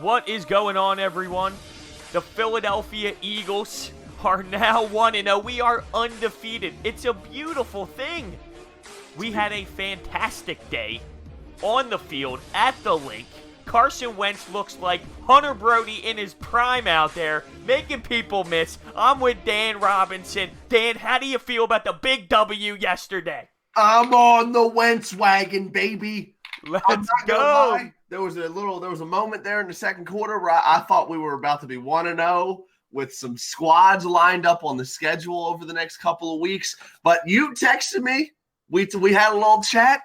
What is going on, everyone? The Philadelphia Eagles are now 1-0. We are undefeated. It's a beautiful thing. We had a fantastic day on the field at the link. Carson Wentz looks like Hunter Brody in his prime out there, making people miss. I'm with Dan Robinson. Dan, how do you feel about the big W yesterday? I'm on the Wentz wagon, baby. Let's go. There was a moment there in the second quarter where I thought we were about to be 1-0 with some squads lined up on the schedule over the next couple of weeks. But you texted me. We had a little chat.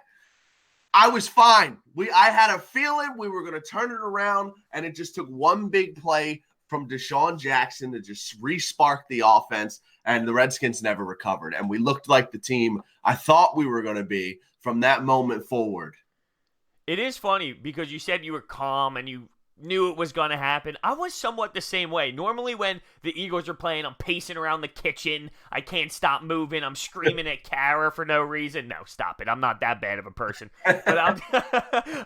I was fine. I had a feeling we were going to turn it around, and it just took one big play from Desean Jackson to just re-spark the offense, and the Redskins never recovered. And we looked like the team I thought we were going to be from that moment forward. It is funny because you said you were calm and you knew it was going to happen. I was somewhat the same way. Normally when the Eagles are playing, I'm pacing around the kitchen. I can't stop moving. I'm screaming at Kara for no reason. No, stop it. I'm not that bad of a person. But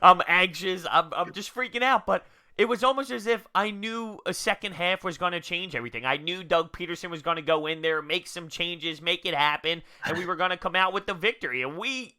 I'm anxious. I'm just freaking out. But it was almost as if I knew a second half was going to change everything. I knew Doug Peterson was going to go in there, make some changes, make it happen, and we were going to come out with the victory. And we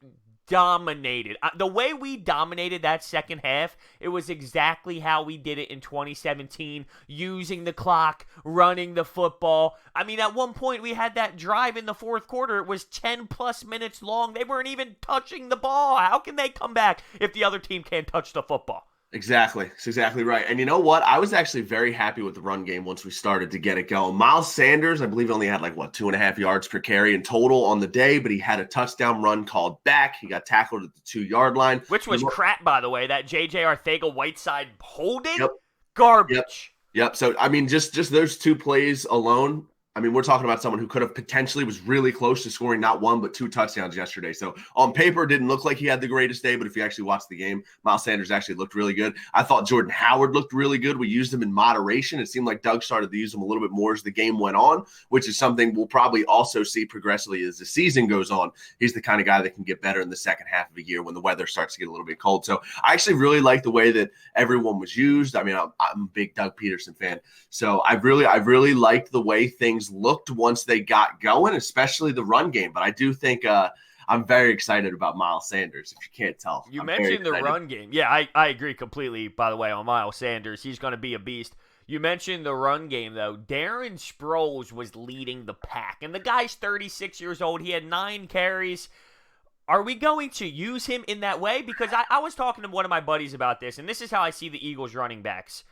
dominated. The way we dominated that second half, it was exactly how we did it in 2017, using the clock, running the football. I mean, at one point, we had that drive in the fourth quarter. It was 10-plus minutes long. They weren't even touching the ball. How can they come back if the other team can't touch the football? Exactly. That's exactly right. And you know what? I was actually very happy with the run game once we started to get it going. Miles Sanders, I believe, only had 2.5 yards per carry in total on the day, but he had a touchdown run called back. He got tackled at the 2-yard line. Which was crap, by the way, that J.J. Arcega-Whiteside holding? Yep. Garbage. Yep. So, I mean, just those two plays alone, I mean, we're talking about someone who could have potentially was really close to scoring not one, but 2 touchdowns yesterday. So on paper, it didn't look like he had the greatest day, but if you actually watch the game, Miles Sanders actually looked really good. I thought Jordan Howard looked really good. We used him in moderation. It seemed like Doug started to use him a little bit more as the game went on, which is something we'll probably also see progressively as the season goes on. He's the kind of guy that can get better in the second half of the year when the weather starts to get a little bit cold. So I actually really like the way that everyone was used. I mean, I'm a big Doug Peterson fan. So I really liked the way things looked once they got going, especially the run game. But I do think I'm very excited about Miles Sanders, if you can't tell. You mentioned the run game. Yeah, I agree completely, by the way, on Miles Sanders. He's going to be a beast. You mentioned the run game, though. Darren Sproles was leading the pack, and the guy's 36 years old. He had 9 carries. Are we going to use him in that way? Because I was talking to one of my buddies about this, and this is how I see the Eagles running backs.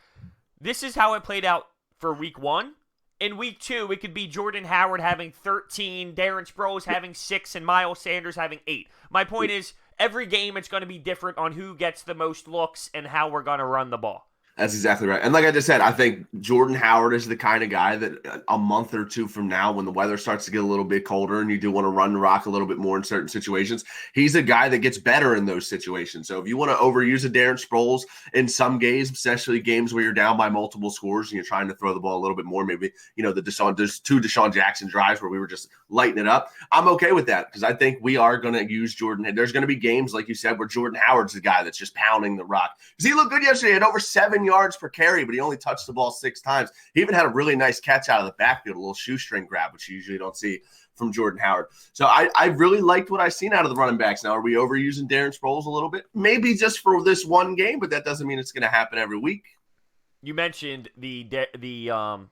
This is how it played out for week 1. In week 2, it could be Jordan Howard having 13, Darren Sproles having 6, and Miles Sanders having 8. My point is, every game it's going to be different on who gets the most looks and how we're going to run the ball. That's exactly right. And like I just said, I think Jordan Howard is the kind of guy that a month or two from now, when the weather starts to get a little bit colder and you do want to run the rock a little bit more in certain situations, he's a guy that gets better in those situations. So if you want to overuse a Darren Sproles in some games, especially games where you're down by multiple scores and you're trying to throw the ball a little bit more, maybe, there's 2 Desean Jackson drives where we were just lighting it up. I'm okay with that because I think we are going to use Jordan. There's going to be games, like you said, where Jordan Howard's the guy that's just pounding the rock. Because he looked good yesterday. He had over 7 yards per carry, but he only touched the ball 6 times. He even had a really nice catch out of the backfield, a little shoestring grab, which you usually don't see from Jordan Howard. So I really liked what I've seen out of the running backs. Now, are we overusing Darren Sproles a little bit? Maybe just for this one game, but that doesn't mean it's going to happen every week. You mentioned the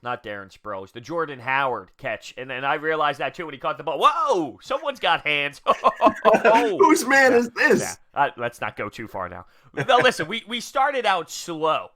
not Darren Sproles, the Jordan Howard catch, and then I realized that too when he caught the ball. Whoa, someone's got hands. Whose man is this? Let's not go too far now. Now listen, we started out slow,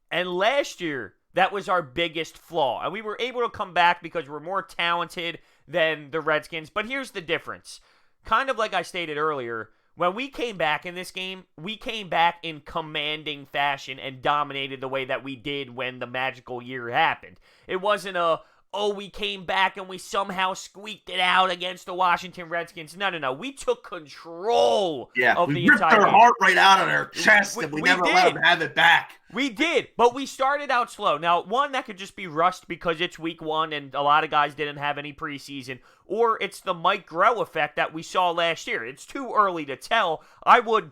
and last year that was our biggest flaw, and we were able to come back because we're more talented than the Redskins. But here's the difference. Kind of like I stated earlier, when we came back in this game, we came back in commanding fashion and dominated the way that we did when the magical year happened. It wasn't we came back and we somehow squeaked it out against the Washington Redskins. No. We took control of the entire game. We ripped their heart right out of their chest and we never let them have it back. We did, but we started out slow. Now, one, that could just be rust because it's week 1 and a lot of guys didn't have any preseason, or it's the Mike Groh effect that we saw last year. It's too early to tell. I would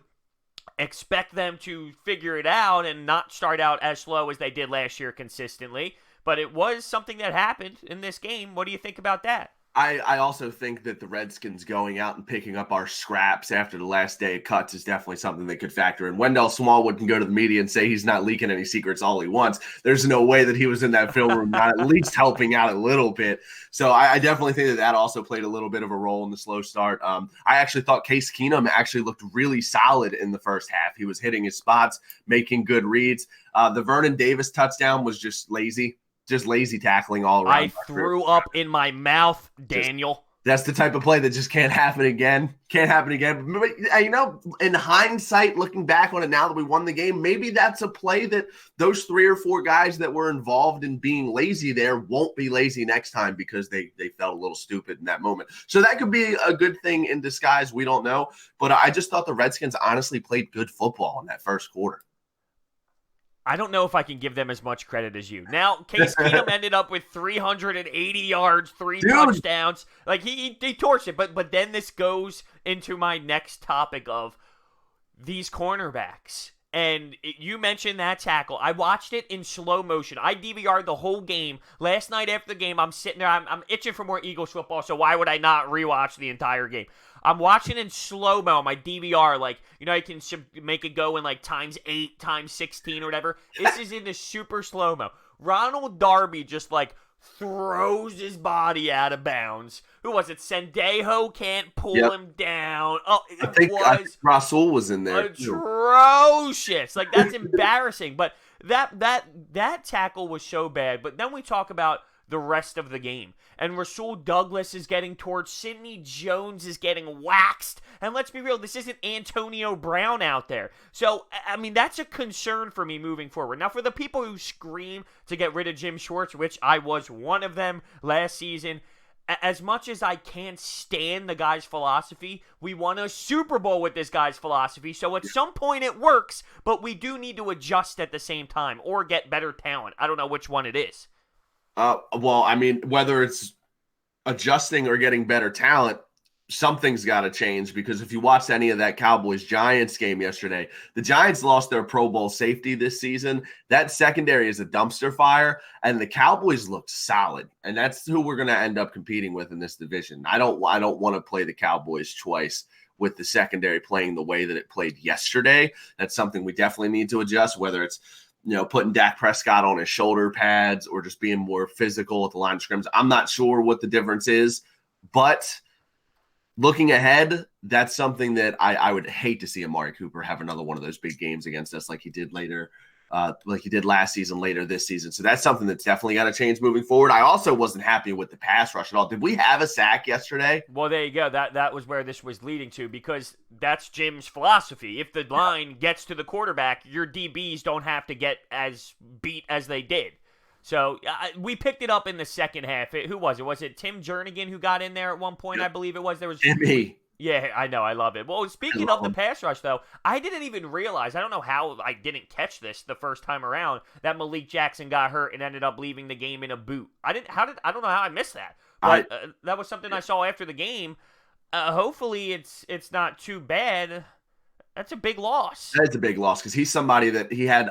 expect them to figure it out and not start out as slow as they did last year consistently. But it was something that happened in this game. What do you think about that? I also think that the Redskins going out and picking up our scraps after the last day of cuts is definitely something that could factor in. Wendell Smallwood can go to the media and say he's not leaking any secrets all he wants. There's no way that he was in that film room not at least helping out a little bit. So I definitely think that also played a little bit of a role in the slow start. I actually thought Case Keenum actually looked really solid in the first half. He was hitting his spots, making good reads. The Vernon Davis touchdown was just lazy. Just lazy tackling all around. I threw up in my mouth, Daniel. That's the type of play that just can't happen again. Can't happen again. But, in hindsight, looking back on it now that we won the game, maybe that's a play that those 3 or 4 guys that were involved in being lazy there won't be lazy next time because they felt a little stupid in that moment. So that could be a good thing in disguise. We don't know. But I just thought the Redskins honestly played good football in that first quarter. I don't know if I can give them as much credit as you. Now, Case Keenum ended up with 380 yards, 3 touchdowns. Like, he torched it. But then this goes into my next topic of these cornerbacks. And you mentioned that tackle. I watched it in slow motion. I DVR'd the whole game. Last night after the game, I'm sitting there. I'm itching for more Eagles football, so why would I not rewatch the entire game? I'm watching in slow-mo on my DVR. Like, I can make it go in like times 8, times 16 or whatever. This is in the super slow-mo. Ronald Darby just like throws his body out of bounds. Who was it? Sendejo can't pull him down. Oh, I think Rasul was in there. Atrocious. Like, that's embarrassing. But that tackle was so bad. But then we talk about the rest of the game. And Rasul Douglas is getting torched. Sidney Jones is getting waxed. And let's be real, this isn't Antonio Brown out there. So, I mean, that's a concern for me moving forward. Now, for the people who scream to get rid of Jim Schwartz, which I was one of them last season, as much as I can't stand the guy's philosophy, we won a Super Bowl with this guy's philosophy. So at some point it works, but we do need to adjust at the same time or get better talent. I don't know which one it is. Well, I mean, whether it's adjusting or getting better talent, something's got to change, because if you watched any of that Cowboys-Giants game yesterday, the Giants lost their Pro Bowl safety this season. That secondary is a dumpster fire, and the Cowboys looked solid, and that's who we're going to end up competing with in this division. I don't want to play the Cowboys twice with the secondary playing the way that it played yesterday. That's something we definitely need to adjust, whether it's putting Dak Prescott on his shoulder pads or just being more physical at the line of scrimmage. I'm not sure what the difference is, but looking ahead, that's something that I would hate to see Amari Cooper have another one of those big games against us like he did last season, later this season. So that's something that's definitely got to change moving forward. I also wasn't happy with the pass rush at all. Did we have a sack yesterday? Well, there you go. That was where this was leading to, because that's Jim's philosophy. If the line gets to the quarterback, your DBs don't have to get as beat as they did. So we picked it up in the second half. Who was it? Was it Tim Jernigan who got in there at one point? I believe it was. There was Jimmy. Yeah, I know. I love it. Well, speaking of the pass rush, though, I didn't even realize, I don't know how I didn't catch this the first time around, that Malik Jackson got hurt and ended up leaving the game in a boot. I don't know how I missed that. But that was something I saw after the game. Hopefully it's not too bad. That's a big loss. That's a big loss, because he's somebody that he had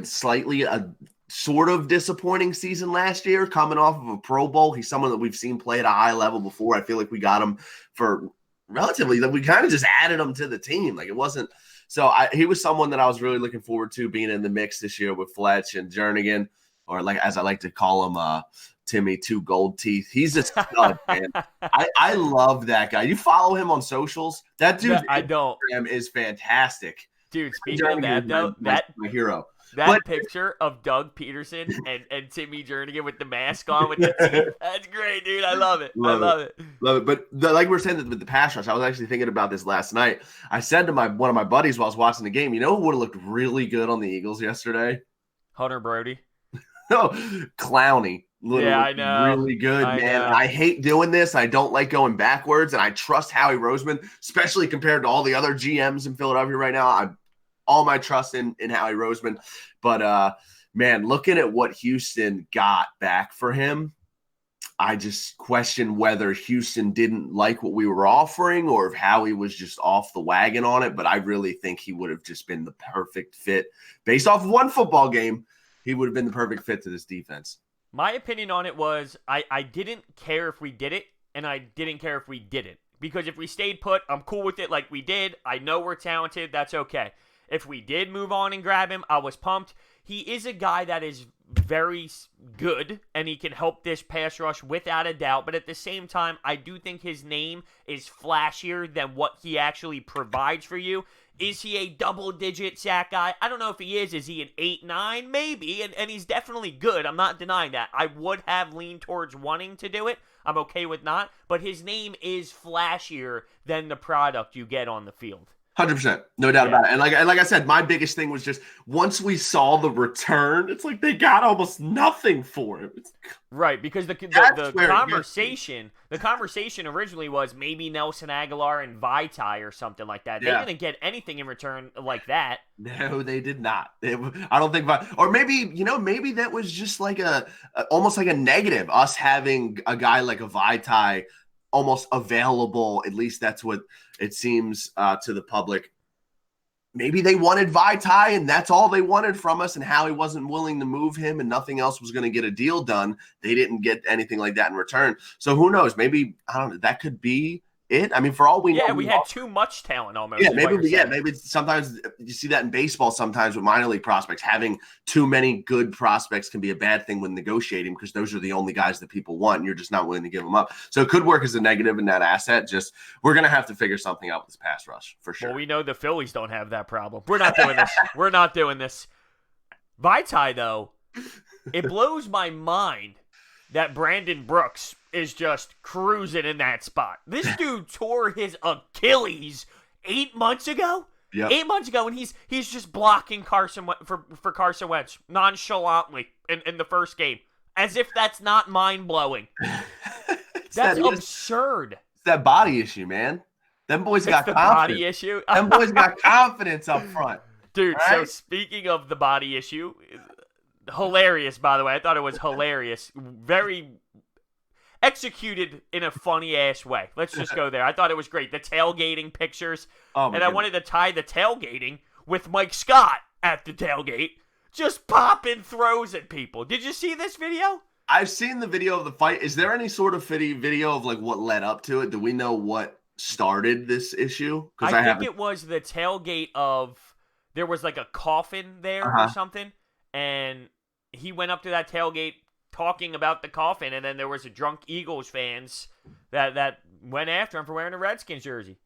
slightly a sort of disappointing season last year coming off of a Pro Bowl. He's someone that we've seen play at a high level before. I feel like we got him for relatively, we kind of just added him to the team. Like, it wasn't, so he was someone that I was really looking forward to being in the mix this year with Fletch and Jernigan, or like, as I like to call him, Timmy Two Gold Teeth. He's a stud, man. I love that guy. You follow him on socials? That dude, I don't. Is fantastic. Dude, speaking of that, though, my hero. That picture of Doug Peterson and Timmy Jernigan with the mask on with the teeth, that's great, dude. I love it. Love it. But like we were saying with the pass rush, I was actually thinking about this last night. I said to one of my buddies while I was watching the game, who would have looked really good on the Eagles yesterday? Hunter Brody. No, Clowney. Yeah, I know. Really good, man. I hate doing this. I don't like going backwards, and I trust Howie Roseman, especially compared to all the other GMs in Philadelphia right now. All my trust in Howie Roseman. But, man, looking at what Houston got back for him, I just question whether Houston didn't like what we were offering or if Howie was just off the wagon on it. But I really think he would have just been the perfect fit. Based off one football game, he would have been the perfect fit to this defense. My opinion on it was I didn't care if we did it, and I didn't care if we didn't. Because if we stayed put, I'm cool with it like we did. I know we're talented. That's okay. If we did move on and grab him, I was pumped. He is a guy that is very good, and he can help this pass rush without a doubt. But at the same time, I do think his name is flashier than what he actually provides for you. Is he a double-digit sack guy? I don't know if he is. Is he an 8-9? Maybe, and he's definitely good. I'm not denying that. I would have leaned towards wanting to do it. I'm okay with not. But his name is flashier than the product you get on the field. 100%. No doubt about it. And like I said, my biggest thing was just once we saw the return, it's like they got almost nothing for him. Right, because the conversation originally was maybe Nelson Aguilar and Vitae or something like that. They didn't get anything in return like that. No, they did not. I don't think, or maybe that was just like almost like a negative. Us having a guy like a Vitae almost available. At least that's what it seems to the public. Maybe they wanted Vitae and that's all they wanted from us, and Howie wasn't willing to move him and nothing else was going to get a deal done. They didn't get anything like that in return. So who knows? Maybe, I don't know, that could be it. I mean, for all we know. Yeah, we had too much talent almost. Yeah, maybe sometimes you see that in baseball sometimes with minor league prospects. Having too many good prospects can be a bad thing when negotiating because those are the only guys that people want and you're just not willing to give them up. So it could work as a negative in that asset. Just we're going to have to figure something out with this pass rush for sure. Well, we know the Phillies don't have that problem. We're not doing this. We're not doing this. Vitae, though, it blows my mind that Brandon Brooks is just cruising in that spot. This dude tore his Achilles 8 months ago. Yep. 8 months ago, and he's just blocking Carson for Carson Wentz nonchalantly in the first game, as if that's not mind blowing. That's absurd. It's that body issue, man. Them boys got confidence. Body issue. Them boys got confidence up front, dude. Right? So speaking of the body issue. Hilarious, by the way. I thought it was hilarious. Very executed in a funny-ass way. Let's just go there. I thought it was great. The tailgating pictures. And I wanted to tie the tailgating with Mike Scott at the tailgate, just popping throws at people. Did you see this video? I've seen the video of the fight. Is there any sort of video of like what led up to it? Do we know what started this issue? I think it was the tailgate of there was like a coffin there or something, and he went up to that tailgate talking about the coffin, and then there was a drunk Eagles fans that went after him for wearing a Redskins jersey.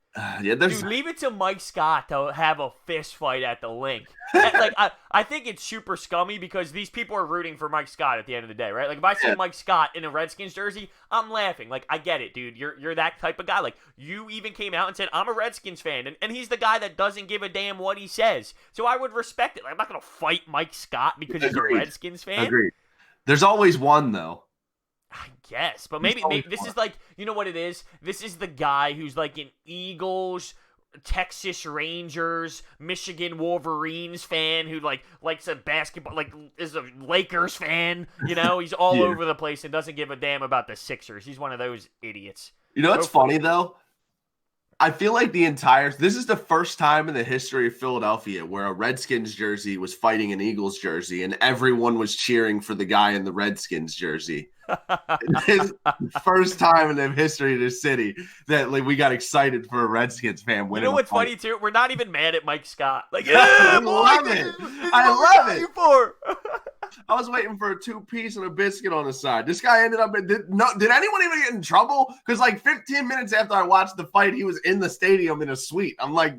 Dude, leave it to Mike Scott to have a fist fight at the link. Like I think it's super scummy because these people are rooting for Mike Scott at the end of the day, right? Like if I see Mike Scott in a Redskins jersey, I'm laughing. Like I get it, dude. You're that type of guy. Like you even came out and said I'm a Redskins fan, and he's the guy that doesn't give a damn what he says. So I would respect it. Like, I'm not gonna fight Mike Scott because he's a Redskins fan. Agreed. There's always one though. I guess, but maybe this is like, you know what it is? This is the guy who's like an Eagles, Texas Rangers, Michigan Wolverines fan who likes a basketball, like is a Lakers fan. You know, he's all over the place and doesn't give a damn about the Sixers. He's one of those idiots. You know what's funny though? I feel like this is the first time in the history of Philadelphia where a Redskins jersey was fighting an Eagles jersey and everyone was cheering for the guy in the Redskins jersey. It's the first time in the history of this city that we got excited for a Redskins fan winning. You know what's funny too? We're not even mad at Mike Scott. Like, I love it. I love it. For. I was waiting for a 2-piece and a biscuit on the side. This guy ended up did anyone even get in trouble? Because 15 minutes after I watched the fight, he was in the stadium in a suite. I'm like,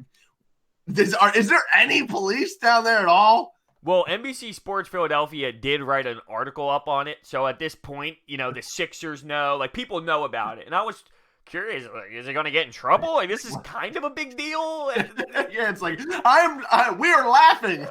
is there any police down there at all? Well, NBC Sports Philadelphia did write an article up on it. So at this point, the Sixers know, people know about it. And I was curious, is it going to get in trouble? Like, this is kind of a big deal. Yeah, it's like, we are laughing.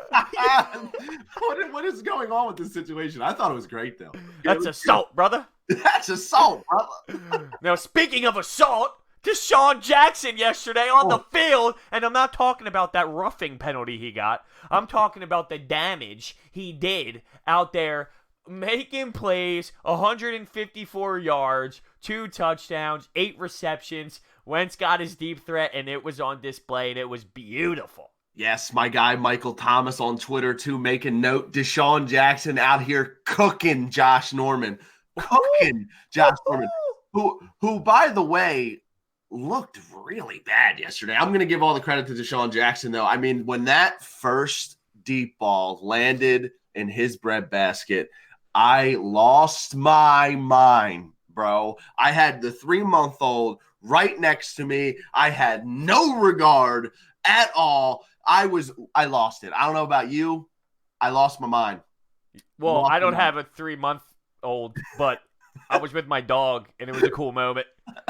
What is going on with this situation? I thought it was great, though. That's assault, brother. That's assault, brother. Now, speaking of assault, Desean Jackson yesterday on the field, and I'm not talking about that roughing penalty he got. I'm talking about the damage he did out there making plays, 154 yards, 2 touchdowns, 8 receptions. Wentz got his deep threat, and it was on display, and it was beautiful. Yes, my guy Michael Thomas on Twitter, too, making note. Desean Jackson out here cooking Josh Norman. Cooking Josh Norman, who, by the way, looked really bad yesterday. I'm going to give all the credit to Desean Jackson, though. I mean, when that first deep ball landed in his breadbasket, I lost my mind, bro. I had the 3-month-old right next to me. I had no regard at all. I lost it. I don't know about you. I lost my mind. Well, I don't have a 3-month-old, but I was with my dog, and it was a cool moment.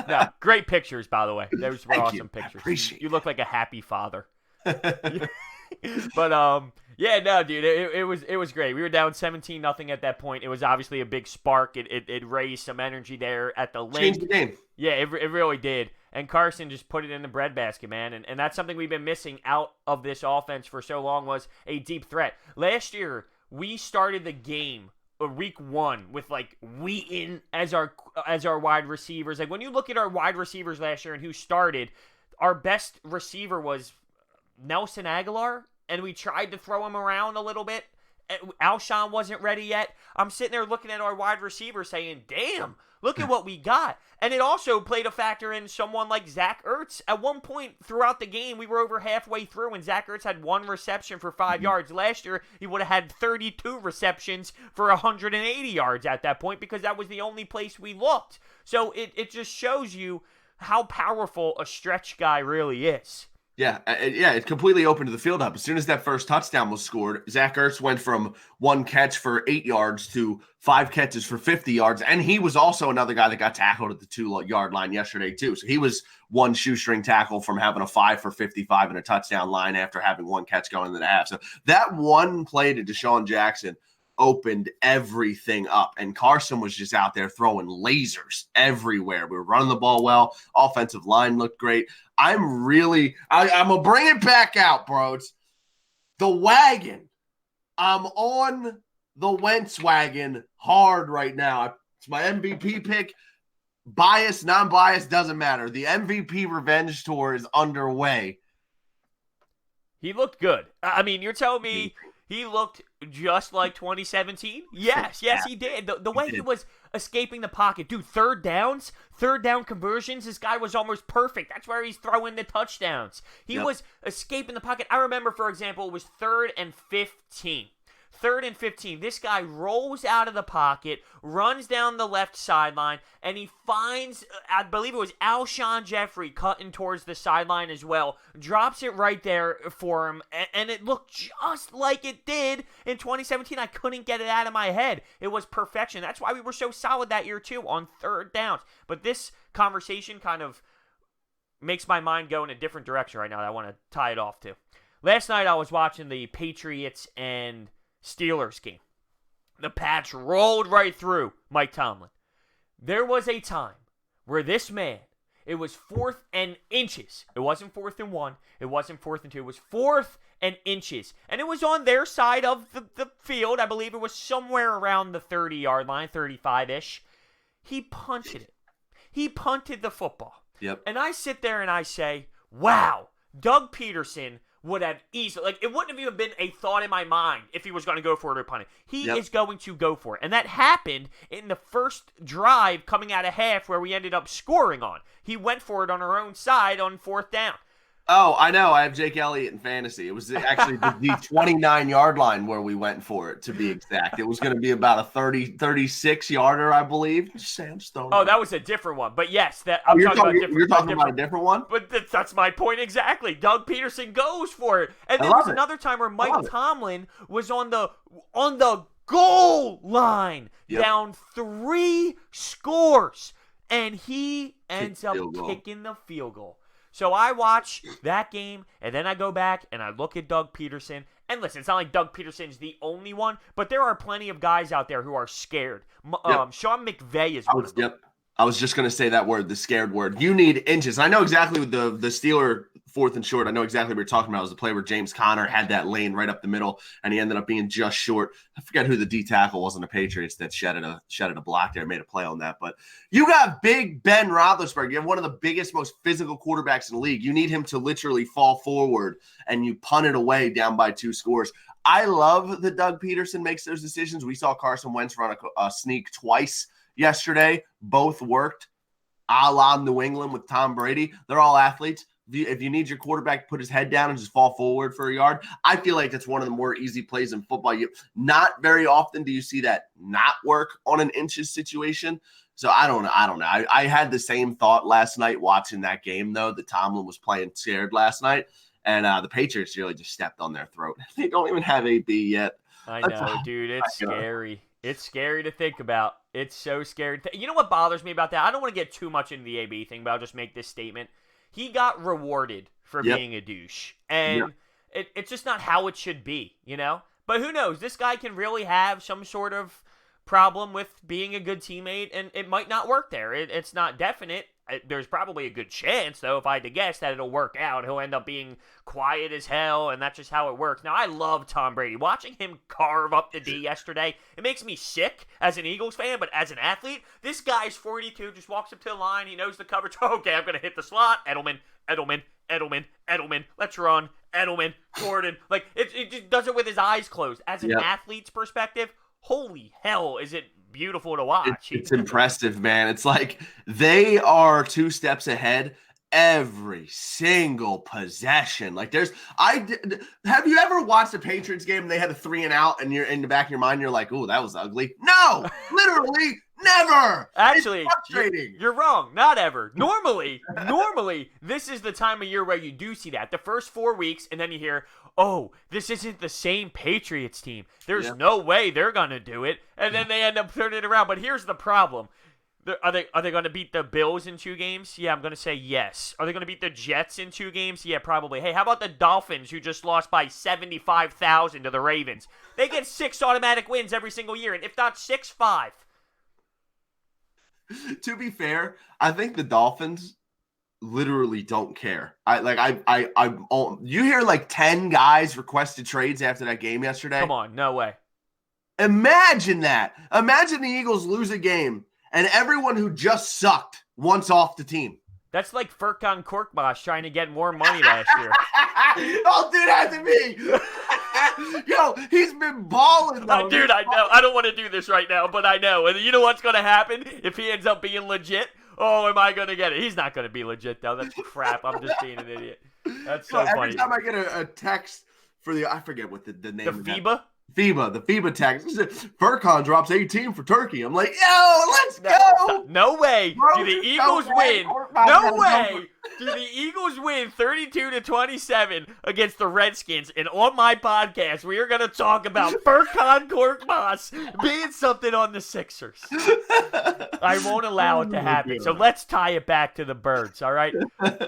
No, great pictures, by the way. Those were awesome pictures. You look like a happy father. But yeah, no, dude, it was great. We were down 17-0 at that point. It was obviously a big spark. It raised some energy there at the link. Changed the game. Yeah, it really did. And Carson just put it in the breadbasket, man. And that's something we've been missing out of this offense for so long, was a deep threat. Last year, we started the game week 1 with like Wheaton as our wide receivers. Like, when you look at our wide receivers last year and who started, our best receiver was Nelson Aguilar, and we tried to throw him around a little bit. Alshon wasn't ready yet. I'm sitting there looking at our wide receiver saying, damn, look at what we got. And it also played a factor in someone like Zach Ertz. At one point throughout the game, we were over halfway through, and Zach Ertz had 1 reception for 5 yards. Last year, he would have had 32 receptions for 180 yards at that point, because that was the only place we looked. So it just shows you how powerful a stretch guy really is. Yeah, it completely opened the field up. As soon as that first touchdown was scored, Zach Ertz went from 1 catch for 8 yards to 5 catches for 50 yards. And he was also another guy that got tackled at the 2-yard line yesterday, too. So he was 1 shoestring tackle from having a 5 for 55 and a touchdown line after having 1 catch going into the half. So that one play to Desean Jackson opened everything up. And Carson was just out there throwing lasers everywhere. We were running the ball well. Offensive line looked great. I'm going to bring it back out, bro. It's the wagon. I'm on the Wentz wagon hard right now. It's my MVP pick. Biased, non-biased, doesn't matter. The MVP revenge tour is underway. He looked good. I mean, you're telling me he looked just like 2017? Yes, he did. The way he was escaping the pocket. Dude, third down conversions, this guy was almost perfect. That's where he's throwing the touchdowns. He was escaping the pocket. I remember, for example, it was 3rd and 15. 3rd and 15. This guy rolls out of the pocket, runs down the left sideline, and he finds, I believe it was Alshon Jeffrey cutting towards the sideline as well. Drops it right there for him, and it looked just like it did in 2017. I couldn't get it out of my head. It was perfection. That's why we were so solid that year, too, on 3rd downs. But this conversation kind of makes my mind go in a different direction right now that I want to tie it off to. Last night I was watching the Patriots and Steelers game. The Pats rolled right through Mike Tomlin. There was a time where this man, it was 4th and inches. It wasn't 4th and 1. It wasn't 4th and 2. It was 4th and inches. And it was on their side of the field. I believe it was somewhere around the 30-yard line, 35-ish. He punted it. He punted the football. Yep. And I sit there and I say, wow, Doug Peterson would have easily, like, it wouldn't have even been a thought in my mind if he was going to go for it or punt it. He is going to go for it. And that happened in the first drive coming out of half where we ended up scoring on. He went for it on our own side on 4th down. Oh, I know. I have Jake Elliott in fantasy. It was actually the 29-yard line where we went for it, to be exact. It was going to be about a 36-yarder, I believe. That was a different one. But yes, you're talking about a different one? But that's my point exactly. Doug Peterson goes for it. And there was another time where Mike Tomlin was on the goal line, down 3 scores, and he ends up kicking the field goal. So I watch that game, and then I go back, and I look at Doug Peterson. And listen, it's not like Doug Peterson's the only one, but there are plenty of guys out there who are scared. Sean McVay is one of them. I was just going to say that word, the scared word. You need inches. I know exactly the Steeler 4th and short. I know exactly what you're talking about. It was the play where James Conner had that lane right up the middle, and he ended up being just short. I forget who the D tackle was on the Patriots that shedded a block there, made a play on that. But you got Big Ben Roethlisberger. You have one of the biggest, most physical quarterbacks in the league. You need him to literally fall forward, and you punt it away down by 2 scores. I love that Doug Peterson makes those decisions. We saw Carson Wentz run a sneak twice yesterday. Both worked, a la New England with Tom Brady. They're all athletes. If you need your quarterback to put his head down and just fall forward for a yard, I feel like that's one of the more easy plays in football. Not very often do you see that not work on an inches situation. So I don't know. I had the same thought last night watching that game, though, that Tomlin was playing scared last night. And the Patriots really just stepped on their throat. They don't even have AB yet. I know, dude. It's scary. It's scary to think about. It's so scary. You know what bothers me about that? I don't want to get too much into the AB thing, but I'll just make this statement. He got rewarded for being a douche. And it's just not how it should be, you know? But who knows? This guy can really have some sort of problem with being a good teammate, and it might not work there. It's not definite. There's probably a good chance, though, if I had to guess, that it'll work out. He'll end up being quiet as hell, and that's just how it works. Now, I love Tom Brady. Watching him carve up the D yesterday, it makes me sick as an Eagles fan, but as an athlete, this guy's 42, just walks up to the line. He knows the coverage. Okay, I'm going to hit the slot. Edelman. Let's run. Edelman, Gordon. Like, it just does it with his eyes closed. As an athlete's perspective, holy hell, is it beautiful to watch. It's impressive, man. It's like they are 2 steps ahead every single possession. Like have you ever watched a Patriots game and they had a 3 and out and you're in the back of your mind, you're like, oh, that was ugly. No, literally never. Actually, you're wrong. Not ever. Normally, this is the time of year where you do see that. The first 4 weeks, and then you hear, oh, this isn't the same Patriots team. There's no way they're going to do it. And then they end up turning it around. But here's the problem. Are they going to beat the Bills in 2 games? Yeah, I'm going to say yes. Are they going to beat the Jets in 2 games? Yeah, probably. Hey, how about the Dolphins, who just lost by 75,000 to the Ravens? They get 6 automatic wins every single year, and if not 6-5. To be fair, I think the Dolphins literally don't care. You hear like 10 guys requested trades after that game yesterday. Come on, no way. Imagine that. Imagine the Eagles lose a game and everyone who just sucked wants off the team. That's like Furkan Korkmaz trying to get more money last year. Don't do that to me. Yo, he's been balling, though. Dude, I know. I don't want to do this right now, but I know. And you know what's going to happen if he ends up being legit? Oh, am I going to get it? He's not going to be legit, though. That's crap. I'm just being an idiot. That's so funny. Every time I get a text for I forget what the name is. The FIBA? The FIBA text. Furkan drops 18 for Turkey. I'm like, yo, let's go. No way. Do the Eagles win? No way. Do the Eagles win 32-27 against the Redskins? And on my podcast, we are going to talk about Furkan Korkmaz being something on the Sixers. I won't allow it to happen. So let's tie it back to the Birds, all right?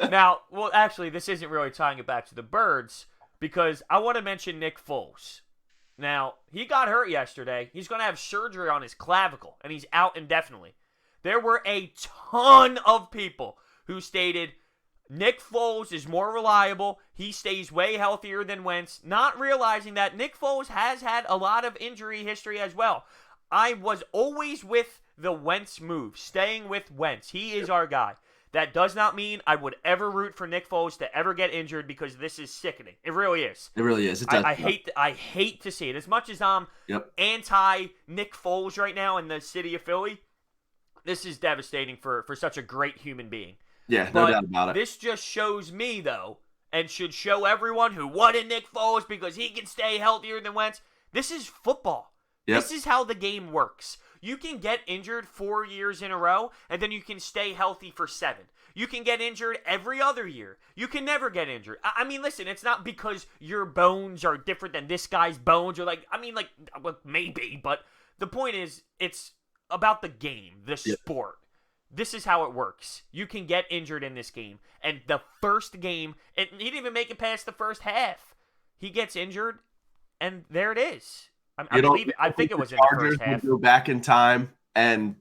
Now, well, actually, this isn't really tying it back to the Birds because I want to mention Nick Foles. Now, he got hurt yesterday. He's going to have surgery on his clavicle, and he's out indefinitely. There were a ton of people who stated Nick Foles is more reliable. He stays way healthier than Wentz, not realizing that Nick Foles has had a lot of injury history as well. I was always with the Wentz move, staying with Wentz. He is our guy. That does not mean I would ever root for Nick Foles to ever get injured because this is sickening. It really is. It really is. I hate to see it. As much as I'm anti-Nick Foles right now in the city of Philly, this is devastating for such a great human being. Yeah, no doubt about it. This just shows me, though, and should show everyone who wanted Nick Foles because he can stay healthier than Wentz. This is football. Yep. This is how the game works. You can get injured 4 years in a row, and then you can stay healthy for 7. You can get injured every other year. You can never get injured. I mean, listen, it's not because your bones are different than this guy's bones. Or maybe, but the point is, it's about the game, the sport. This is how it works. You can get injured in this game. And the first game, and he didn't even make it past the first half. He gets injured, and there it is. I think it was in the first half. Go back in time and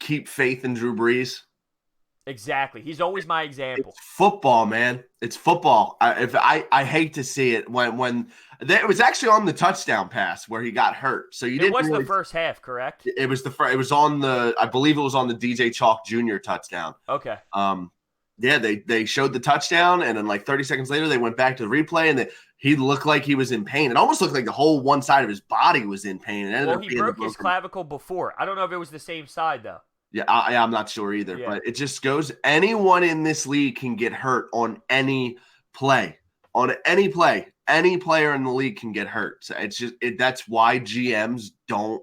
keep faith in Drew Brees. Exactly. He's always my example. It's football, man. It's football. I hate to see it when it was actually on the touchdown pass where he got hurt. So It was the first half, correct? It was it was on I believe it was on the DJ Chalk Jr. touchdown. Okay. Yeah, they showed the touchdown, and then like 30 seconds later, they went back to the replay, and he looked like he was in pain. It almost looked like the whole one side of his body was in pain. And he broke his clavicle before. I don't know if it was the same side, though. Yeah, I'm not sure either. Yeah. But it just goes, anyone in this league can get hurt on any play. On any play. Any player in the league can get hurt. So it's just that's why GMs don't,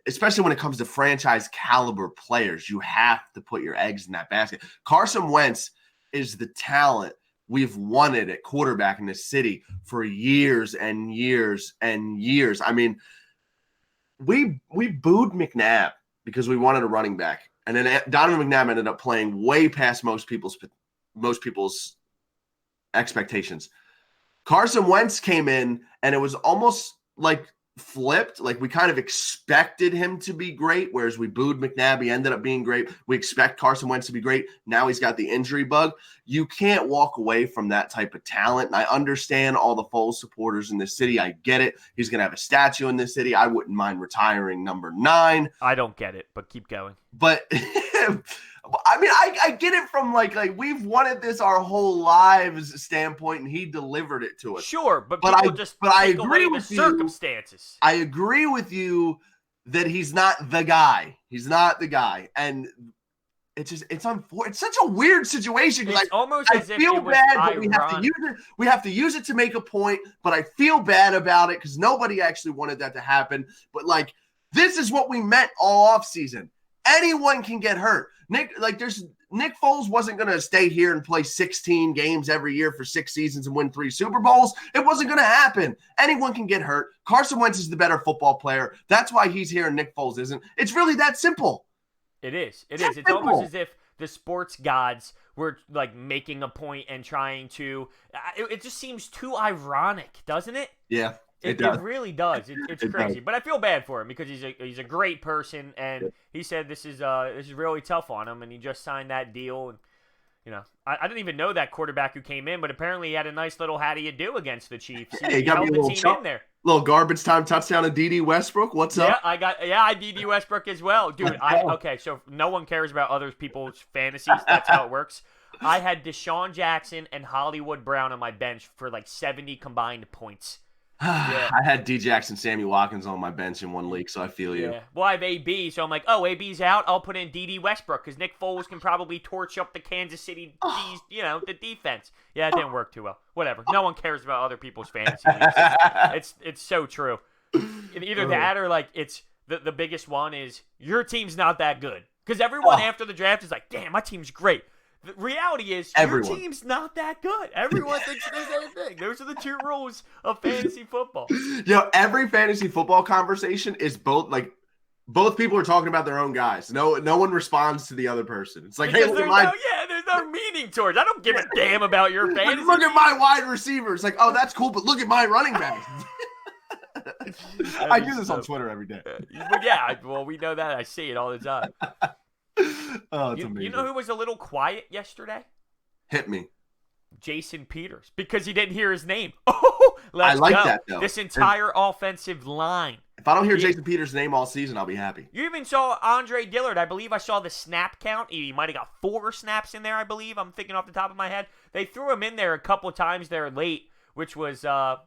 especially when it comes to franchise caliber players, you have to put your eggs in that basket. Carson Wentz is the talent we've wanted at quarterback in this city for years and years and years. I mean, we booed McNabb because we wanted a running back. And then Donovan McNabb ended up playing way past most people's expectations. Carson Wentz came in, and it was almost like flipped. Like we kind of expected him to be great, whereas we booed McNabb. He ended up being great. We expect Carson Wentz to be great. Now he's got the injury bug. You can't walk away from that type of talent. And I understand all the Foles supporters in this city. I get it. He's going to have a statue in this city. I wouldn't mind retiring number 9. I don't get it, but keep going. But I mean, I get it from like we've wanted this our whole lives standpoint, and he delivered it to us. Sure, but I agree with the circumstances. I agree with you that he's not the guy. He's not the guy, and it's unfortunate. It's such a weird situation. It's almost as if it was bad, ironic. But we have to use it. We have to use it to make a point. But I feel bad about it because nobody actually wanted that to happen. But like, this is what we meant all offseason. Anyone can get hurt. Nick Foles wasn't going to stay here and play 16 games every year for 6 seasons and win 3 Super Bowls. It wasn't going to happen. Anyone can get hurt. Carson Wentz is the better football player. That's why he's here and Nick Foles isn't. It's really that simple. It is. It's almost as if the sports gods were like making a point and trying to. It just seems too ironic, doesn't it? Yeah. It really does. It's crazy, but I feel bad for him because he's a great person, and he said this is really tough on him, and he just signed that deal. And you know, I didn't even know that quarterback who came in, but apparently he had a nice little how do you do against the Chiefs. He got me a little team in there. Little garbage time touchdown to D.D. Westbrook. What's up? I D.D. Westbrook as well, dude. Okay, so no one cares about other people's fantasies. That's how it works. I had Desean Jackson and Hollywood Brown on my bench for like 70 combined points. Yeah. I had D. Jackson, Sammy Watkins on my bench in one league, so I feel you. Yeah. Well, I have AB, so I'm like, oh, AB's out. I'll put in D.D. Westbrook because Nick Foles can probably torch up the Kansas City, the defense. Yeah, it didn't work too well. Whatever. No one cares about other people's fantasy leagues. It's so true. Either that or like it's the biggest one is your team's not that good because everyone after the draft is like, damn, my team's great. The reality is your team's not that good. Everyone thinks the same thing. Those are the 2 rules of fantasy football. Every fantasy football conversation is both people are talking about their own guys. No one responds to the other person. It's like, because there's no meaning towards. I don't give a damn about your fantasy. Look at my wide receiver. It's like, oh, that's cool, but look at my running back. I do this on Twitter every day. Well, we know that. I see it all the time. Oh, it's amazing. You know who was a little quiet yesterday? Hit me. Jason Peters, because he didn't hear his name. Oh, let's go. That, though. This entire offensive line. If I don't hear Jason Peters' name all season, I'll be happy. You even saw Andre Dillard. I believe I saw the snap count. He might have got 4 snaps in there, I believe. I'm thinking off the top of my head. They threw him in there a couple of times there late, which was, to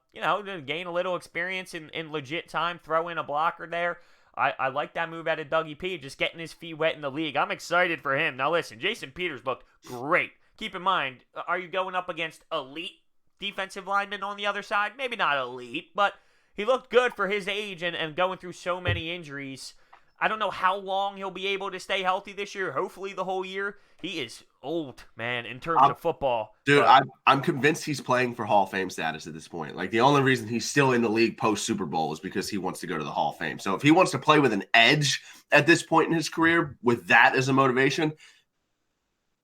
gain a little experience in legit time, throw in a blocker there. I like that move out of Dougie P, just getting his feet wet in the league. I'm excited for him. Now, listen, Jason Peters looked great. Keep in mind, are you going up against elite defensive linemen on the other side? Maybe not elite, but he looked good for his age and going through so many injuries. I don't know how long he'll be able to stay healthy this year. Hopefully the whole year. He is old, man, in terms of football. Dude, I'm convinced he's playing for Hall of Fame status at this point. Like, the only reason he's still in the league post-Super Bowl is because he wants to go to the Hall of Fame. So if he wants to play with an edge at this point in his career with that as a motivation,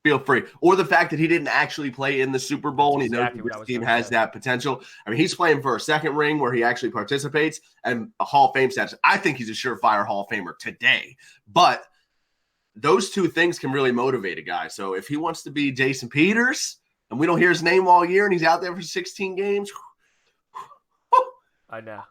feel free. Or the fact that he didn't actually play in the Super Bowl and he knows his team has that potential. I mean, he's playing for a second ring where he actually participates and a Hall of Fame status. I think he's a surefire Hall of Famer today. But those two things can really motivate a guy. So if he wants to be Jason Peters and we don't hear his name all year and he's out there for 16 games, I know.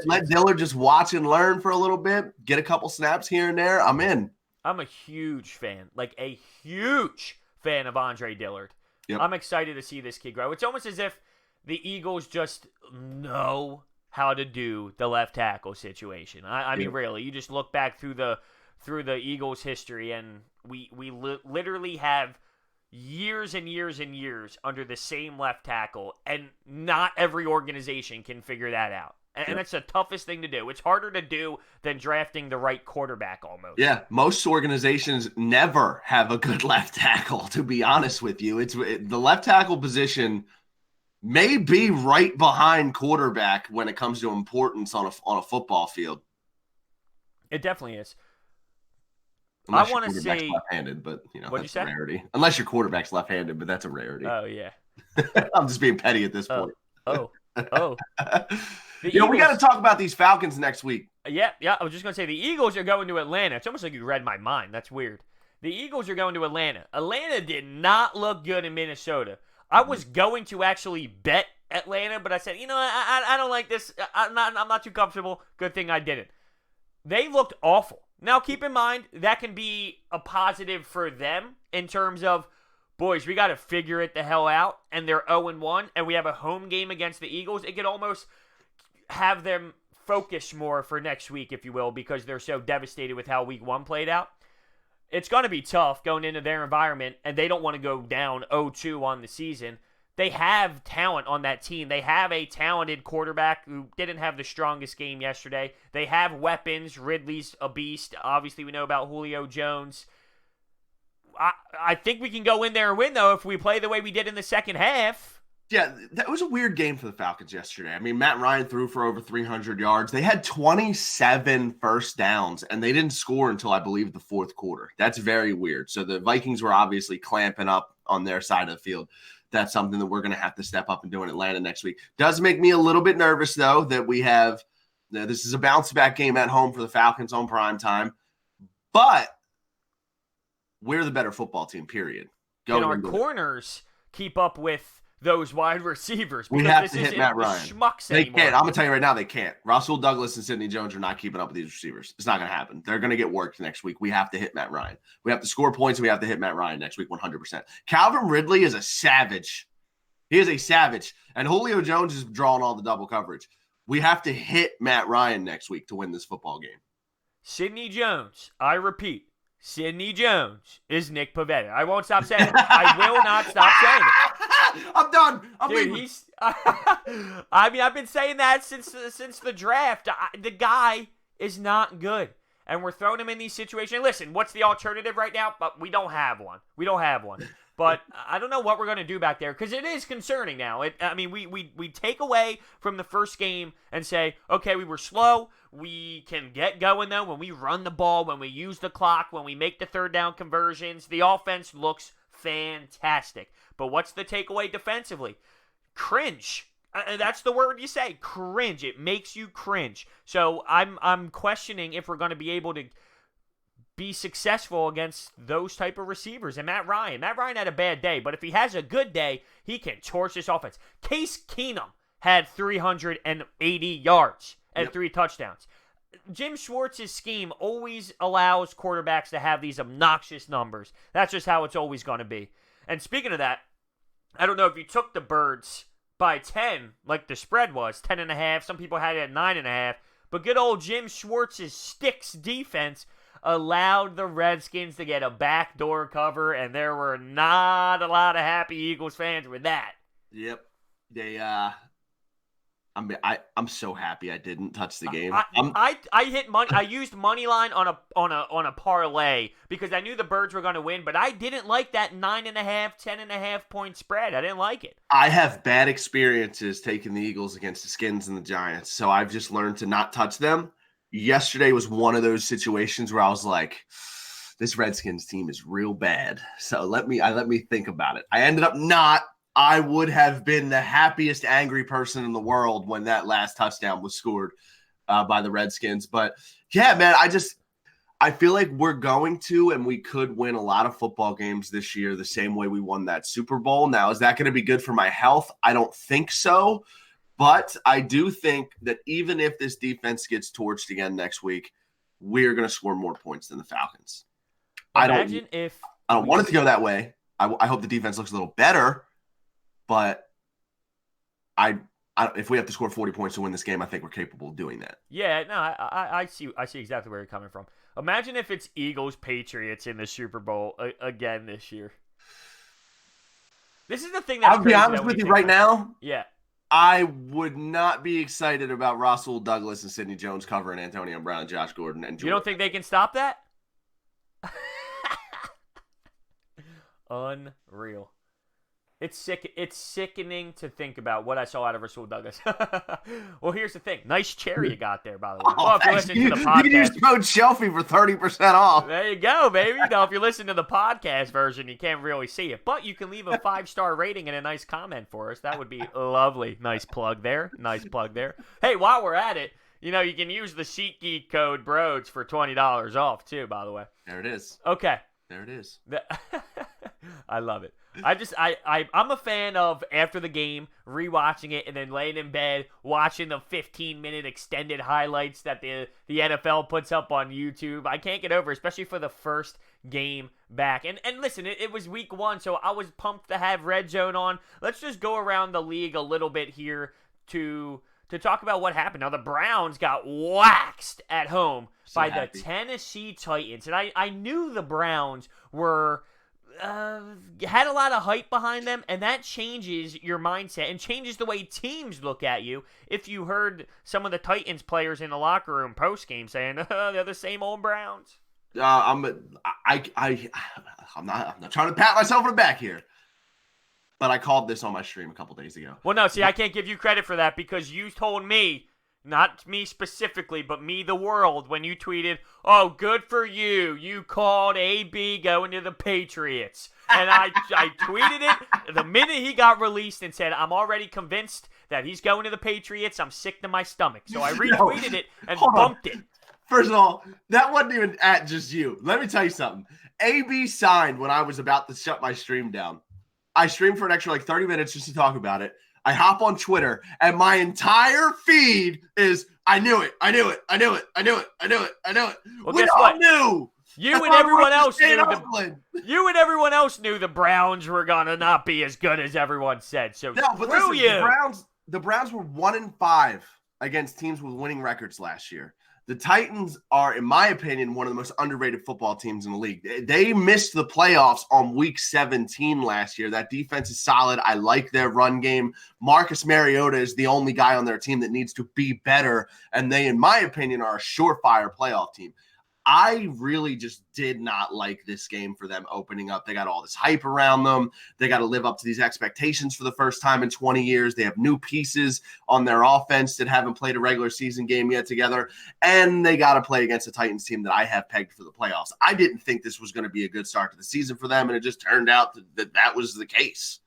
Let Dillard just watch and learn for a little bit, get a couple snaps here and there. I'm in. I'm a huge fan, like a huge fan of Andre Dillard. Yep. I'm excited to see this kid grow. It's almost as if the Eagles just know how to do the left tackle situation. I mean, really, you just look back through the Eagles' history, and we literally have years and years and years under the same left tackle, and not every organization can figure that out. And that's the toughest thing to do. It's harder to do than drafting the right quarterback almost. Yeah, most organizations never have a good left tackle, to be honest with you. The left tackle position may be right behind quarterback when it comes to importance on a football field. It definitely is. Unless I want to say left-handed, but that's a rarity. Unless your quarterback's left-handed, but that's a rarity. Oh yeah. I'm just being petty at this point. Oh. We got to talk about these Falcons next week. Yeah. I was just going to say the Eagles are going to Atlanta. It's almost like you read my mind. That's weird. The Eagles are going to Atlanta. Atlanta did not look good in Minnesota. I was going to actually bet Atlanta, but I said, I don't like this. I'm not too comfortable. Good thing I didn't. They looked awful. Now, keep in mind, that can be a positive for them in terms of, boys, we got to figure it the hell out, and they're 0-1, and we have a home game against the Eagles. It could almost have them focus more for next week, if you will, because they're so devastated with how week 1 played out. It's going to be tough going into their environment, and they don't want to go down 0-2 on the season. They have talent on that team. They have a talented quarterback who didn't have the strongest game yesterday. They have weapons. Ridley's a beast. Obviously, we know about Julio Jones. I think we can go in there and win, though, if we play the way we did in the second half. Yeah, that was a weird game for the Falcons yesterday. I mean, Matt Ryan threw for over 300 yards. They had 27 first downs, and they didn't score until, I believe, the fourth quarter. That's very weird. So the Vikings were obviously clamping up on their side of the field. That's something that we're going to have to step up and do in Atlanta next week. Does make me a little bit nervous, though, that we have this is a bounce-back game at home for the Falcons on prime time. But we're the better football team, period. Can our corners keep up with those wide receivers? We have to hit Matt Ryan. They can't. I'm going to tell you right now, they can't. Russell Douglas and Sidney Jones are not keeping up with these receivers. It's not going to happen. They're going to get worked next week. We have to hit Matt Ryan. We have to score points, and we have to hit Matt Ryan next week 100%. Calvin Ridley is a savage. He is a savage. And Julio Jones is drawing all the double coverage. We have to hit Matt Ryan next week to win this football game. Sidney Jones, I repeat, Sidney Jones is Nick Pavetta. I won't stop saying it. I will not stop saying it. I'm done. I'm Dude, leaving. I mean, I've been saying that since the draft. The guy is not good, and we're throwing him in these situations. Listen, what's the alternative right now? But we don't have one. But I don't know what we're going to do back there because it is concerning now. We take away from the first game and say, okay, we were slow. We can get going, though, when we run the ball, when we use the clock, when we make the third down conversions. The offense looks fantastic. But what's the takeaway defensively? Cringe. That's the word you say, cringe. It makes you cringe. So I'm questioning if we're going to be able to be successful against those type of receivers. And Matt Ryan had a bad day, but if he has a good day, he can torch this offense. Case Keenum had 380 yards and 3 touchdowns. Jim Schwartz's scheme always allows quarterbacks to have these obnoxious numbers. That's just how it's always going to be. And speaking of that, I don't know if you took the Birds by 10, like the spread was, 10.5. Some people had it at 9.5. But good old Jim Schwartz's sticks defense allowed the Redskins to get a backdoor cover, and there were not a lot of happy Eagles fans with that. Yep. I'm so happy I didn't touch the game. I hit money. I used money line on a parlay because I knew the Birds were going to win, but I didn't like that 9.5, 10.5 point spread. I didn't like it. I have bad experiences taking the Eagles against the Skins and the Giants, so I've just learned to not touch them. Yesterday was one of those situations where I was like, this Redskins team is real bad. So let me think about it. I ended up not. I would have been the happiest angry person in the world when that last touchdown was scored by the Redskins. But yeah, man, I feel like we're going to, and we could win a lot of football games this year the same way we won that Super Bowl. Now, is that going to be good for my health? I don't think so. But I do think that even if this defense gets torched again next week, we're going to score more points than the Falcons. I don't want it to go that way. I hope the defense looks a little better, but if we have to score 40 points to win this game, I think we're capable of doing that. Yeah, no, I see exactly where you're coming from. Imagine if it's Eagles-Patriots in the Super Bowl again this year. This is the thing that's I'll be honest with you right now. Yeah. I would not be excited about Russell Douglas and Sidney Jones covering Antonio Brown and Josh Gordon. And you don't think they can stop that? Unreal. It's sick. It's sickening to think about what I saw out of Russell Douglas. Well, here's the thing. Nice chair you got there, by the way. Well, if you're listening to the podcast, you can use code Shelfy for 30% off. There you go, baby. Now, if you're listening to the podcast version, you can't really see it, but you can leave a 5-star rating and a nice comment for us. That would be lovely. Nice plug there. Nice plug there. Hey, while we're at it, you can use the SeatGeek code BRODES for $20 off too. By the way, there it is. Okay. There it is. I love it. I'm a fan of after the game, rewatching it, and then laying in bed, watching the 15-minute extended highlights that the NFL puts up on YouTube. I can't get over, especially for the first game back. And listen, it was week 1, so I was pumped to have Red Zone on. Let's just go around the league a little bit here to talk about what happened. Now, the Browns got waxed at home by the Tennessee Titans. And I knew the Browns were had a lot of hype behind them, and that changes your mindset and changes the way teams look at you. If you heard some of the Titans players in the locker room post-game saying, they're the same old Browns. I'm not trying to pat myself on the back here, but I called this on my stream a couple days ago. Well, no, see, I can't give you credit for that because you told me, not me specifically, but me, the world, when you tweeted, oh, good for you. You called AB going to the Patriots. And I tweeted it the minute he got released and said, I'm already convinced that he's going to the Patriots. I'm sick to my stomach. So I retweeted it and bumped it. First of all, that wasn't even at just you. Let me tell you something. AB signed when I was about to shut my stream down. I streamed for an extra 30 minutes just to talk about it. I hop on Twitter, and my entire feed is, I knew it. Well, guess what? Knew. You and everyone else knew the Browns were going to not be as good as everyone said. So no, but listen, the Browns were 1-5 against teams with winning records last year. The Titans are, in my opinion, one of the most underrated football teams in the league. They missed the playoffs on week 17 last year. That defense is solid. I like their run game. Marcus Mariota is the only guy on their team that needs to be better, and they, in my opinion, are a surefire playoff team. I really just did not like this game for them opening up. They got all this hype around them. They got to live up to these expectations for the first time in 20 years. They have new pieces on their offense that haven't played a regular season game yet together. And they got to play against a Titans team that I have pegged for the playoffs. I didn't think this was going to be a good start to the season for them, and it just turned out that was the case.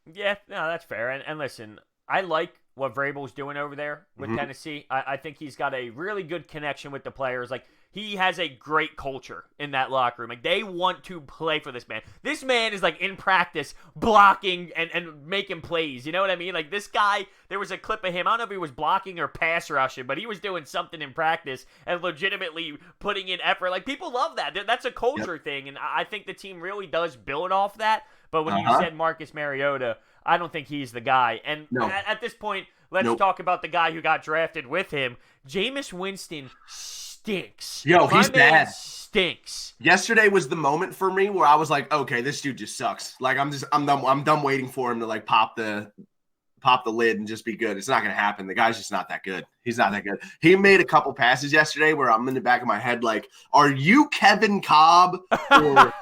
Yeah, no, that's fair. And listen, I like what Vrabel's doing over there with Tennessee. I think he's got a really good connection with the players. Like, he has a great culture in that locker room. Like, they want to play for this man. This man is, in practice blocking and making plays. You know what I mean? Like, this guy, there was a clip of him. I don't know if he was blocking or pass rushing, but he was doing something in practice and legitimately putting in effort. Like, people love that. That's a culture thing, and I think the team really does build off that. But when you said Marcus Mariota, I don't think he's the guy. And at this point, let's talk about the guy who got drafted with him. Jameis Winston stinks. Yo, he's bad. Stinks. Yesterday was the moment for me where I was like, okay, this dude just sucks. Like, I'm done waiting for him to pop the lid and just be good. It's not going to happen. The guy's just not that good. He's not that good. He made a couple passes yesterday where I'm in the back of my head like, are you Kevin Cobb? Or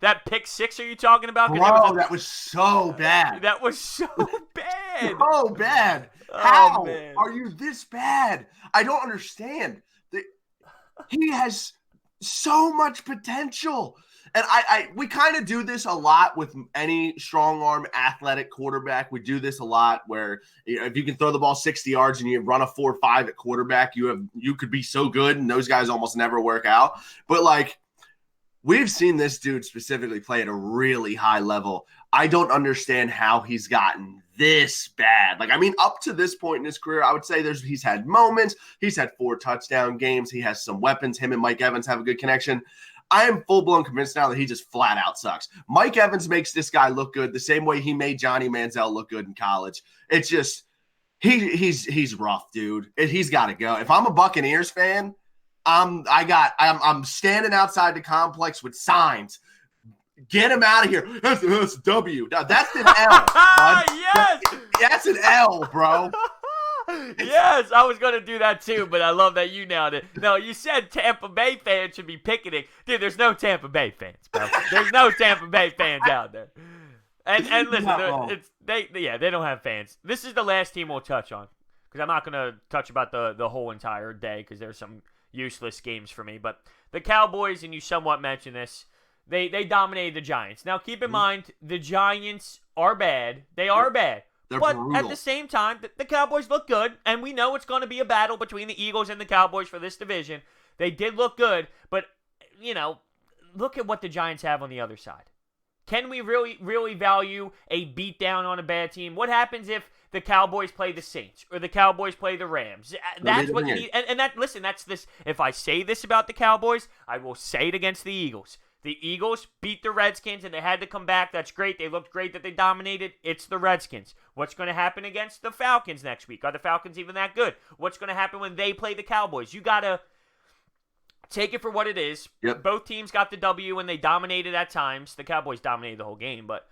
that pick six are you talking about? Bro, that was so bad. That was so bad. So bad. How are you this bad? I don't understand. He has so much potential. And we kind of do this a lot with any strong arm athletic quarterback. We do this a lot where if you can throw the ball 60 yards and you run a 4.5 at quarterback, you could be so good, and those guys almost never work out. But like, we've seen this dude specifically play at a really high level. I don't understand how he's gotten this bad. Like, I mean, up to this point in his career, I would say he's had moments. He's had 4 touchdown games. He has some weapons. Him and Mike Evans have a good connection. I am full-blown convinced now that he just flat out sucks. Mike Evans makes this guy look good the same way he made Johnny Manziel look good in college. It's just he's rough, dude. He's got to go. If I'm a Buccaneers fan, I'm standing outside the complex with signs. Get him out of here. That's a W. No, that's an L. Yes. That's an L, bro. Yes, I was going to do that too, but I love that you nailed it. No, you said Tampa Bay fans should be picketing. Dude, there's no Tampa Bay fans, bro. There's no Tampa Bay fans out there. And listen, they don't have fans. This is the last team we'll touch on, because I'm not going to touch about the whole entire day, because there's some useless games for me. But the Cowboys, and you somewhat mentioned this, they dominated the Giants. Now, keep in mind, the Giants are bad. They are bad. But brutal. At the same time, the Cowboys look good, and we know it's going to be a battle between the Eagles and the Cowboys for this division. They did look good, but, look at what the Giants have on the other side. Can we really value a beatdown on a bad team? What happens if the Cowboys play the Saints or the Cowboys play the Rams? That's what you need. And that's this. If I say this about the Cowboys, I will say it against the Eagles. The Eagles beat the Redskins, and they had to come back. That's great. They looked great that they dominated. It's the Redskins. What's going to happen against the Falcons next week? Are the Falcons even that good? What's going to happen when they play the Cowboys? You got to take it for what it is. Yep. Both teams got the W, and they dominated at times. The Cowboys dominated the whole game, but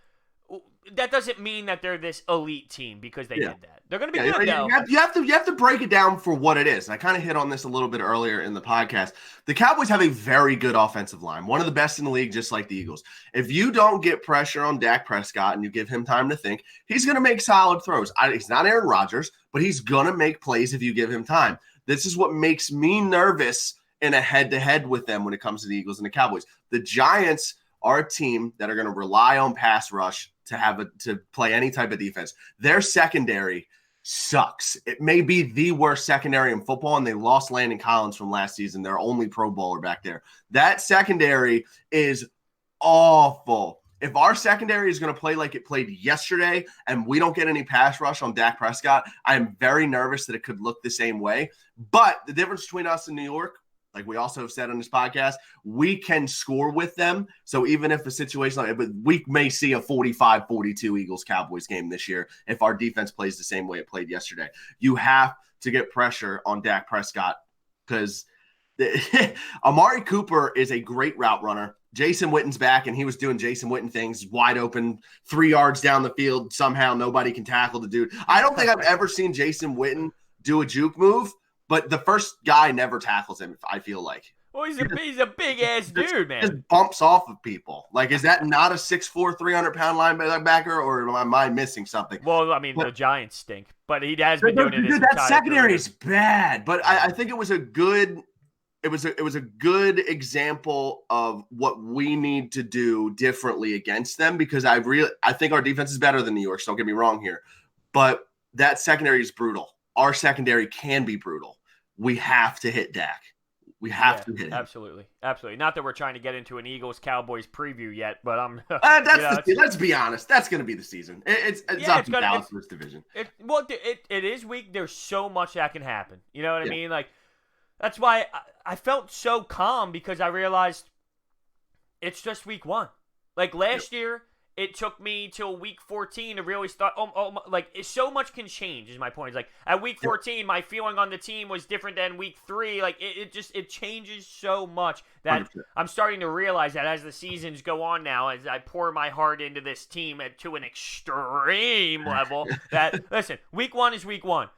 that doesn't mean that they're this elite team because they did that. They're going to be good, though. You have to break it down for what it is. And I kind of hit on this a little bit earlier in the podcast. The Cowboys have a very good offensive line, one of the best in the league, just like the Eagles. If you don't get pressure on Dak Prescott and you give him time to think, he's going to make solid throws. He's not Aaron Rodgers, but he's going to make plays if you give him time. This is what makes me nervous in a head-to-head with them when it comes to the Eagles and the Cowboys. The Giants are a team that are going to rely on pass rush to play any type of defense. Their secondary sucks. It may be the worst secondary in football, and they lost Landon Collins from last season, their only Pro Bowler back there. That secondary is awful. If our secondary is going to play like it played yesterday and we don't get any pass rush on Dak Prescott, I am very nervous that it could look the same way. But the difference between us and New York, like we also have said on this podcast, we can score with them. So even if a situation like it, we may see a 45-42 Eagles-Cowboys game this year if our defense plays the same way it played yesterday. You have to get pressure on Dak Prescott because Amari Cooper is a great route runner. Jason Witten's back, and he was doing Jason Witten things, wide open, 3 yards down the field. Somehow nobody can tackle the dude. I don't think I've ever seen Jason Witten do a juke move. But the first guy never tackles him, I feel like. Well, he's a big-ass dude, man. Just bumps off of people. Like, is that not a 6'4", 300-pound linebacker, or am I missing something? Well, I mean, the Giants stink. But he has been doing it. That secondary is bad. But I think it was a good example of what we need to do differently against them, because I think our defense is better than New York's. Don't get me wrong here. But that secondary is brutal. Our secondary can be brutal. We have to hit Dak. We have to hit him. Absolutely. Not that we're trying to get into an Eagles-Cowboys preview yet, but I'm let's be honest. That's going to be the season. It's up to Dallas for this division. It is weak. There's so much that can happen. You know what I mean? Like, that's why I felt so calm, because I realized it's just week 1. Like last year, it took me till week 14 to really start. So much can change. Is my point. It's like at week 14, my feeling on the team was different than week 3. Like it changes so much that 100%. I'm starting to realize that as the seasons go on now, as I pour my heart into this team to an extreme level. That listen, week 1 is week 1.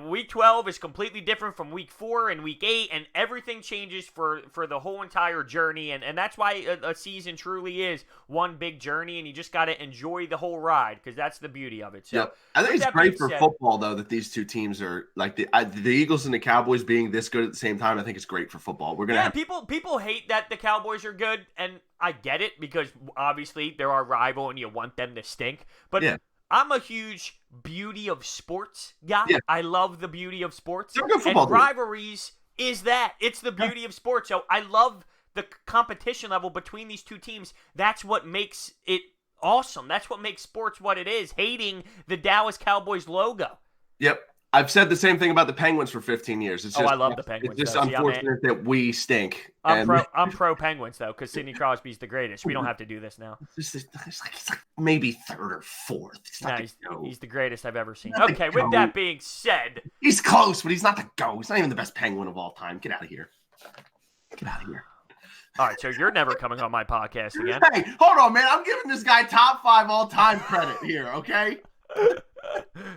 Week 12 is completely different from Week 4 and Week 8, and everything changes for the whole entire journey, and that's why a season truly is one big journey, and you just got to enjoy the whole ride, because that's the beauty of it. So, yep. I think it's great for football, though, that these two teams are, like, the Eagles and the Cowboys being this good at the same time. I think it's great for football. We're gonna have people hate that the Cowboys are good, and I get it, because obviously they're our rival, and you want them to stink, but I'm a huge beauty of sports guy. Yeah. I love the beauty of sports. And rivalries is that. It's the beauty of sports. So I love the competition level between these two teams. That's what makes it awesome. That's what makes sports what it is. Hating the Dallas Cowboys logo. Yep. I've said the same thing about the Penguins for 15 years. It's just, I love the Penguins. It's just unfortunate that we stink. I'm pro Penguins, though, because Sidney Crosby's the greatest. We don't have to do this now. It's like maybe third or fourth. He's the greatest I've ever seen. Okay, with that being said. He's close, but he's not the GOAT. He's not even the best Penguin of all time. Get out of here. Get out of here. All right, so you're never coming on my podcast again. Hey, hold on, man. I'm giving this guy top 5 all-time credit here, okay?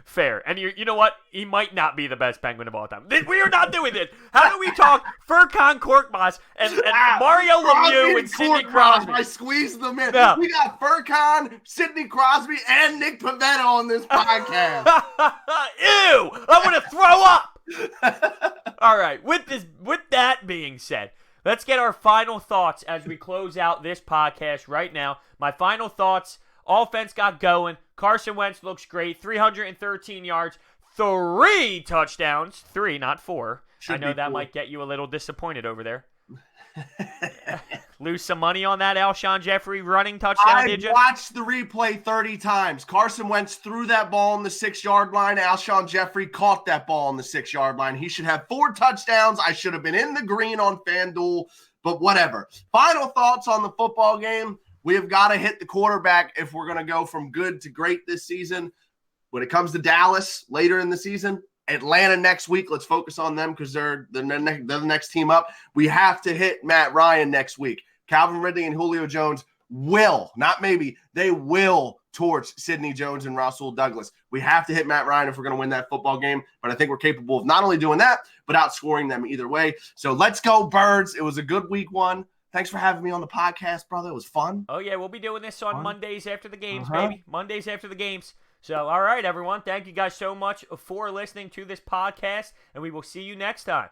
Fair. And you know what? He might not be the best Penguin of all time. We are not doing this. How do we talk Furkan Korkmaz and Mario Lemieux and Sidney Crosby? I squeezed them in. Yeah. We got Furkan, Sidney Crosby, and Nick Pivetta on this podcast. Ew! I want to throw up! All right. With that being said, let's get our final thoughts as we close out this podcast right now. My final thoughts. Offense got going. Carson Wentz looks great. 313 yards, 3 touchdowns. 3, not 4. I know that might get you a little disappointed over there. Lose some money on that Alshon Jeffrey running touchdown, did you? I watched the replay 30 times. Carson Wentz threw that ball on the 6-yard line. Alshon Jeffrey caught that ball on the 6-yard line. He should have 4 touchdowns. I should have been in the green on FanDuel, but whatever. Final thoughts on the football game. We have got to hit the quarterback if we're going to go from good to great this season. When it comes to Dallas later in the season, Atlanta next week, let's focus on them because they're the next team up. We have to hit Matt Ryan next week. Calvin Ridley and Julio Jones will, not maybe, they will torch Sidney Jones and Rasul Douglas. We have to hit Matt Ryan if we're going to win that football game, but I think we're capable of not only doing that, but outscoring them either way. So let's go, Birds. It was a good week 1. Thanks for having me on the podcast, brother. It was fun. Oh, yeah. We'll be doing this on Mondays after the games, baby. Mondays after the games. So, all right, everyone. Thank you guys so much for listening to this podcast, and we will see you next time.